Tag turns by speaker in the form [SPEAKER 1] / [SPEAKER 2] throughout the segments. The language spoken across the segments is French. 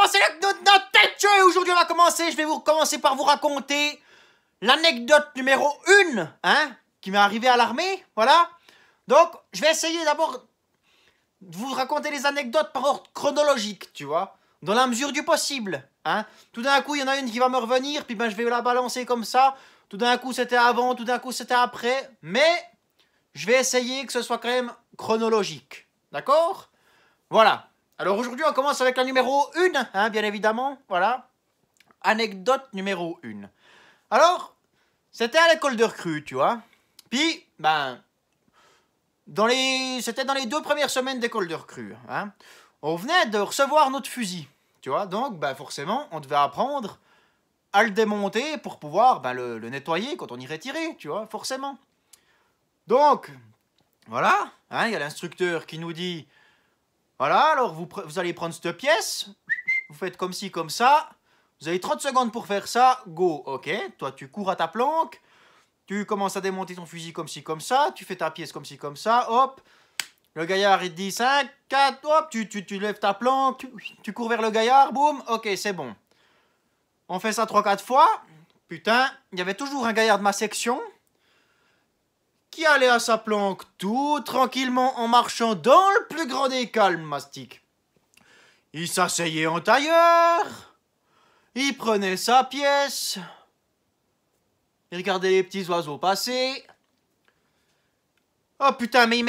[SPEAKER 1] commencer notre tête jeu. Aujourd'hui, on va commencer. Je vais vous commencer par vous raconter l'anecdote numéro 1, hein, qui m'est arrivée à l'armée. Voilà. Donc, je vais essayer d'abord de vous raconter les anecdotes par ordre chronologique, tu vois, dans la mesure du possible, hein. Tout d'un coup, il y en a une qui va me revenir, puis ben, je vais la balancer comme ça. Tout d'un coup, c'était avant, tout d'un coup, c'était après. Mais je vais essayer que ce soit quand même chronologique. D'accord? Voilà. Alors aujourd'hui, on commence avec la numéro 1, hein, bien évidemment. Voilà. Anecdote numéro 1. Alors, c'était à l'école de recrue, tu vois. Puis, ben, c'était dans les 2 premières semaines d'école de recrue. Hein. On venait de recevoir notre fusil, tu vois. Donc, ben, forcément, on devait apprendre à le démonter pour pouvoir ben, le nettoyer quand on irait tirer, tu vois, forcément. Donc, voilà, hein, il y a l'instructeur qui nous dit, voilà, alors vous allez prendre cette pièce, vous faites comme ci, comme ça, vous avez 30 secondes pour faire ça, go, ok, toi tu cours à ta planque, tu commences à démonter ton fusil comme ci, comme ça, tu fais ta pièce comme ci, comme ça, hop, le gaillard il te dit 5, 4, hop, tu lèves ta planque, tu cours vers le gaillard, boum, ok, c'est bon. On fait ça 3-4 fois, putain, il y avait toujours un gaillard de ma section qui allait à sa planque tout tranquillement en marchant dans le plus grand des calmes, mastic. Il s'asseyait en tailleur, il prenait sa pièce, il regardait les petits oiseaux passer. Oh putain, mais il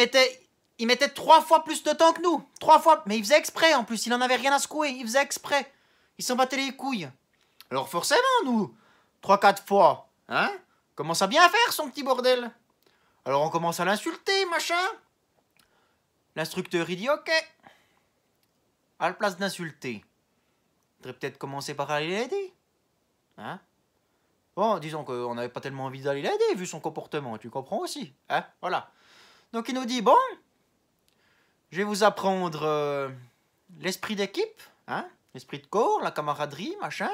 [SPEAKER 1] mettait 3 fois plus de temps que nous. 3 fois, mais il faisait exprès en plus, il en avait rien à secouer, il faisait exprès. Il s'en battait les couilles. Alors forcément, nous, 3-4 fois, hein, commence à bien faire son petit bordel. Alors on commence à l'insulter, machin. L'instructeur, il dit, ok. À la place d'insulter, il faudrait peut-être commencer par aller l'aider. Hein? Bon, disons qu'on n'avait pas tellement envie d'aller l'aider, vu son comportement, tu comprends aussi. Hein? Voilà. Donc il nous dit, bon, je vais vous apprendre l'esprit d'équipe, hein? L'esprit de corps, la camaraderie, machin.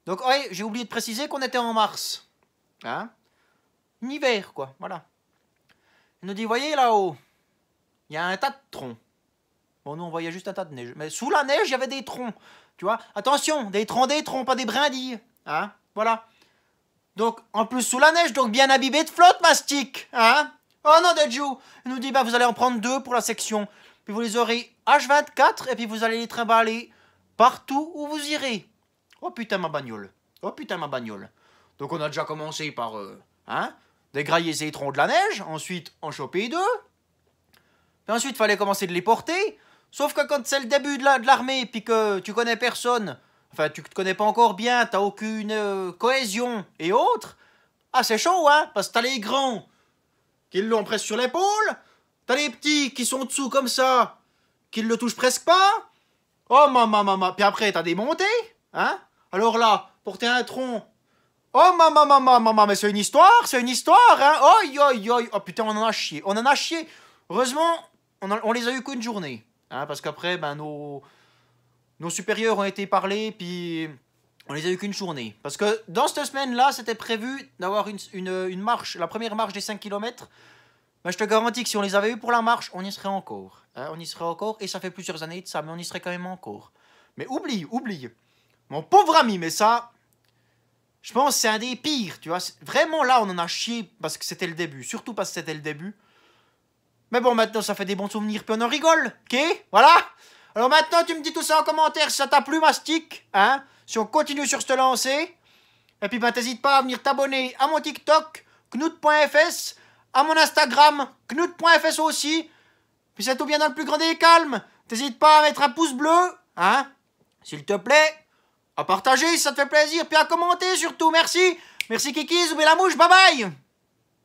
[SPEAKER 1] Donc, oui, j'ai oublié de préciser qu'on était en mars. Hein? En hiver, quoi, voilà. Il nous dit, voyez là-haut, il y a un tas de troncs. Bon, nous, on voyait juste un tas de neige. Mais sous la neige, il y avait des troncs. Tu vois? Attention, des troncs, pas des brindilles. Hein? Voilà. Donc, en plus, sous la neige, donc bien imbibé de flotte, mastic. Hein? Oh non, Dejou. Il nous dit, bah, vous allez en prendre 2 pour la section. Puis vous les aurez H24, et puis vous allez les trimballer partout où vous irez. Oh putain, ma bagnole. Oh putain, ma bagnole. Donc, on a déjà commencé par, hein? Dégrailler ces troncs de la neige. Ensuite, en choper 2. Puis ensuite, il fallait commencer de les porter. Sauf que quand c'est le début de l'armée, puis que tu connais personne, enfin, tu te connais pas encore bien, t'as aucune cohésion et autres, ah, c'est chaud, hein, parce que t'as les grands qui l'ont presque sur l'épaule, t'as les petits qui sont dessous comme ça, qui le touchent presque pas. Oh, maman, puis après, t'as des montées, hein. Alors là, porter un tronc, oh, maman, mais c'est une histoire, hein. Oh, putain, on en a chié. Heureusement, on les a eu qu'une journée. Hein, parce qu'après, ben, nos supérieurs ont été parlés, puis on les a eu qu'une journée. Parce que dans cette semaine-là, c'était prévu d'avoir une marche, la première marche des 5 km. Ben, je te garantis que si on les avait eu pour la marche, on y serait encore. Hein, on y serait encore, et ça fait plusieurs années de ça, mais on y serait quand même encore. Mais oublie. Mon pauvre ami, mais ça, je pense que c'est un des pires, tu vois. Vraiment, là, on en a chié parce que c'était le début. Surtout parce que c'était le début. Mais bon, maintenant, ça fait des bons souvenirs, puis on en rigole, ok? Voilà. Alors maintenant, tu me dis tout ça en commentaire si ça t'a plu, mastic, hein? Si on continue sur cette lancée. Et puis, ben, t'hésites pas à venir t'abonner à mon TikTok, knout.fs, à mon Instagram, knout.fs aussi. Puis c'est tout bien dans le plus grand des calmes. T'hésites pas à mettre un pouce bleu, hein? S'il te plaît. À partager si ça te fait plaisir, puis à commenter surtout, merci. Merci Kiki, zoubé la mouche, bye bye.